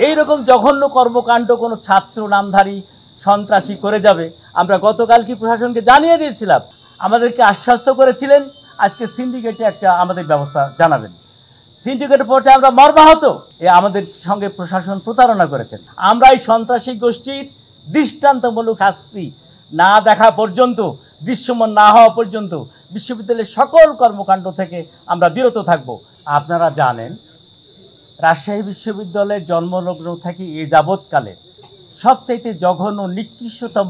এইরকম জঘন্য কর্মকাণ্ড কোনো ছাত্র নামধারী সন্ত্রাসী করে যাবে আমরা গতকাল কি প্রশাসনকে জানিয়ে দিয়েছিলাম। আমাদেরকে আশ্বস্ত করেছিলেন আজকে সিন্ডিকেটে একটা আমাদের ব্যবস্থা জানাবেন। সিন্ডিকেটের পথে আমরা মর্মাহত। আমাদের সঙ্গে প্রশাসন প্রতারণা করেছেন। আমরা এই সন্ত্রাসী গোষ্ঠীর দৃষ্টান্তমূলক শাস্তি না দেখা পর্যন্ত, দৃশ্যমান না হওয়া পর্যন্ত বিশ্ববিদ্যালয়ের সকল কর্মকাণ্ড থেকে আমরা বিরত থাকব। আপনারা জানেন রাজশাহী বিশ্ববিদ্যালয়ের জন্মলগ্ন থেকে এ যাবৎকালে সবচাইতে জঘন্য নিকৃষ্টতম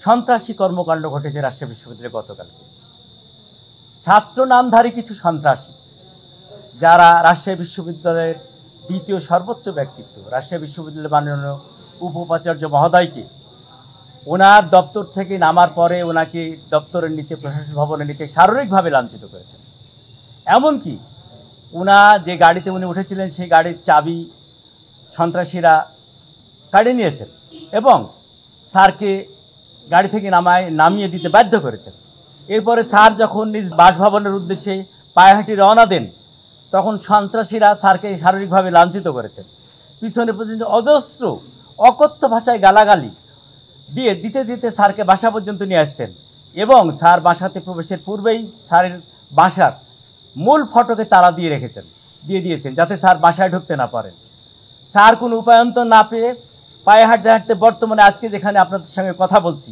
সন্ত্রাসী কর্মকাণ্ড ঘটেছে রাজশাহী বিশ্ববিদ্যালয়ে গতকালকে। ছাত্র নামধারী কিছু সন্ত্রাসী যারা রাজশাহী বিশ্ববিদ্যালয়ের দ্বিতীয় সর্বোচ্চ ব্যক্তিত্ব রাজশাহী বিশ্ববিদ্যালয়ের মাননীয় উপাচার্য মহোদয়কে ওনার দপ্তর থেকে নামার পরে ওনাকে দপ্তরের নিচে, প্রশাসন ভবনের নিচে শারীরিকভাবে লাঞ্ছিত করেছেন। এমনকি ওনা যে গাড়িতে উনি উঠেছিলেন সেই গাড়ির চাবি সন্ত্রাসীরা কাড়ে নিয়েছেন এবং স্যারকে গাড়ি থেকে নামিয়ে দিতে বাধ্য করেছেন। এরপরে স্যার যখন নিজ বাসভবনের উদ্দেশ্যে পায়ে রওনা দেন তখন সন্ত্রাসীরা স্যারকে শারীরিকভাবে লাঞ্ছিত করেছেন। পিছনে পর্যন্ত অজস্র অকথ্য ভাষায় গালাগালি দিতে দিতে স্যারকে বাসা পর্যন্ত নিয়ে আসছেন এবং স্যার বাসাতে প্রবেশের পূর্বেই স্যারের বাসার মূল ফটকে তালা দিয়ে দিয়েছেন যাতে স্যার বাসায় ঢুকতে না পারেন। স্যার কোনো উপায়ন্তর না পেয়ে পায়ে হাঁটতে হাঁটতে বর্তমানে আজকে যেখানে আপনাদের সঙ্গে কথা বলছি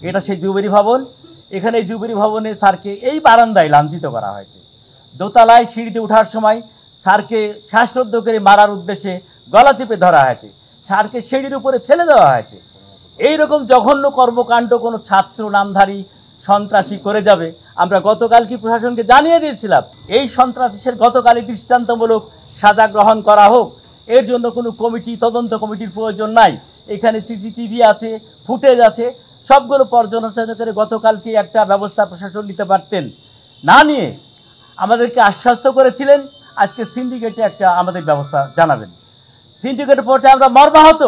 এটা সেই জুবিলি ভবন। এখানে এই জুবিলি ভবনে স্যারকে এই বারান্দায় লাঞ্ছিত করা হয়েছে। দোতলায় সিঁড়িতে ওঠার সময় স্যারকে শ্বাসরুদ্ধ করে মারার উদ্দেশ্যে গলা চেপে ধরা হয়েছে, স্যারকে সিঁড়ির উপরে ফেলে দেওয়া হয়েছে। এইরকম জঘন্য কর্মকাণ্ড কোনো ছাত্র নামধারী সন্ত্রাসী করে যাবে আমরা গতকাল কি প্রশাসনকে জানিয়ে দিয়েছিলাম। এই সন্ত্রাসীর গতকালই দৃষ্টান্তমূলক সাজা গ্রহণ করা হোক। এর জন্য কোনো তদন্ত কমিটির প্রয়োজন নাই। এখানে সিসিটিভি আছে, ফুটেজ আছে, সবগুলো পর্যালোচনা করে গতকালকে একটা ব্যবস্থা প্রশাসন নিতে পারতেন। না নিয়ে আমাদেরকে আশ্বস্ত করেছিলেন আজকে সিন্ডিকেটে একটা আমাদের ব্যবস্থা জানাবেন। সিন্ডিকেটের পথে আমরা মর্মাহত।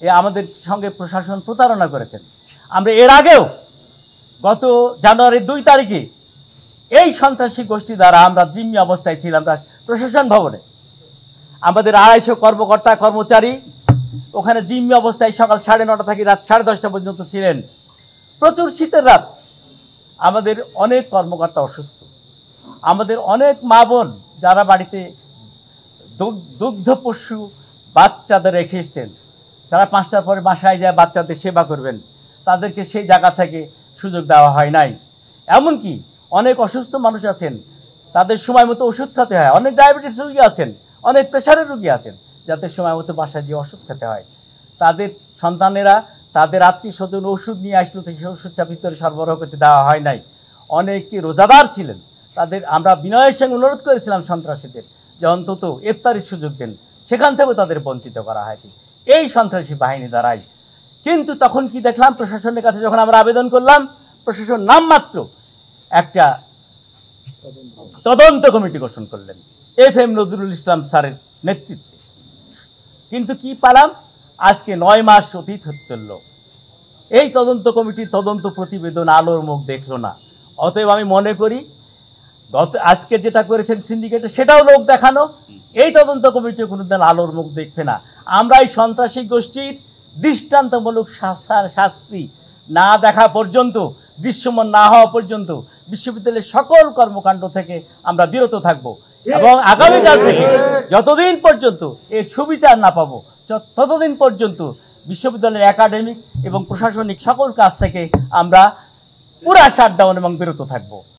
আমাদের সঙ্গে প্রশাসন প্রতারণা করেছেন। আমরা এর আগেও গত জানুয়ারির 2 তারিখে এই সন্ত্রাসী গোষ্ঠী দ্বারা আমরা জিম্মি অবস্থায় ছিলাম প্রশাসন ভবনে। আমাদের 250 কর্মকর্তা কর্মচারী ওখানে জিম্মি অবস্থায় সকাল 9:30 থেকে রাত 10:30 পর্যন্ত ছিলেন। প্রচুর শীতের রাত। আমাদের অনেক কর্মকর্তা অসুস্থ। আমাদের অনেক মা বোন যারা বাড়িতে দুগ্ধ পশু বাচ্চাদের রেখে এসছেন, তারা 5টার পরে বাসায় যায় বাচ্চাদের সেবা করবেন, তাদেরকে সেই জায়গা থেকে সুযোগ দেওয়া হয় নাই। এমনকি অনেক অসুস্থ মানুষ আছেন, তাদের সময় মতো ওষুধ খেতে হয়। অনেক ডায়াবেটিস রোগী আছেন, অনেক প্রেশারের রোগী আছেন, যাতে সময় মতো বাসায় গিয়ে ওষুধ খেতে হয়। তাদের সন্তানেরা তাদের আত্মীয় স্বজন ওষুধ নিয়ে আসলো, সেই ওষুধটা ভিতরে সরবরাহ করতে দেওয়া হয় নাই। অনেকে রোজাদার ছিলেন, তাদের আমরা বিনয়ের সঙ্গে অনুরোধ করেছিলাম সন্ত্রাসীদের যে অন্তত ইফতারির সুযোগ দেন, সেখান থেকেও তাদের বঞ্চিত করা হয়েছে এই সন্ত্রাসী বাহিনী দ্বারাই। কিন্তু তখন কি দেখলাম, প্রশাসনের কাছে যখন আমরা আবেদন করলাম, প্রশাসন নামমাত্র একটা তদন্ত কমিটি গঠন করলেন FM নজরুল ইসলাম স্যারের নেতৃত্বে। কিন্তু কি পালাম, আজকে 9 মাস অতীত হতে চলল, এই তদন্ত কমিটির তদন্ত প্রতিবেদন আলোর মুখ দেখল না। অতএব আমি মনে করি আজকে যেটা করেছেন সিন্ডিকেটে সেটাও লোক দেখানো। এই তদন্ত কমিটি কোনোদিন আলোর মুখ দেখবে না। আমরা এই সন্ত্রাসী গোষ্ঠীর দৃষ্টান্তমূলক শাস্তি না দেখা পর্যন্ত, দৃশ্যমান না হওয়া পর্যন্ত বিশ্ববিদ্যালয়ের সকল কর্মকাণ্ড থেকে আমরা বিরত থাকব এবং আগামীকাল থেকে যতদিন পর্যন্ত এর সুবিচার না পাবো ততদিন পর্যন্ত বিশ্ববিদ্যালয়ের একাডেমিক এবং প্রশাসনিক সকল কাজ থেকে আমরা পুরা শাটডাউন এবং বিরত থাকব।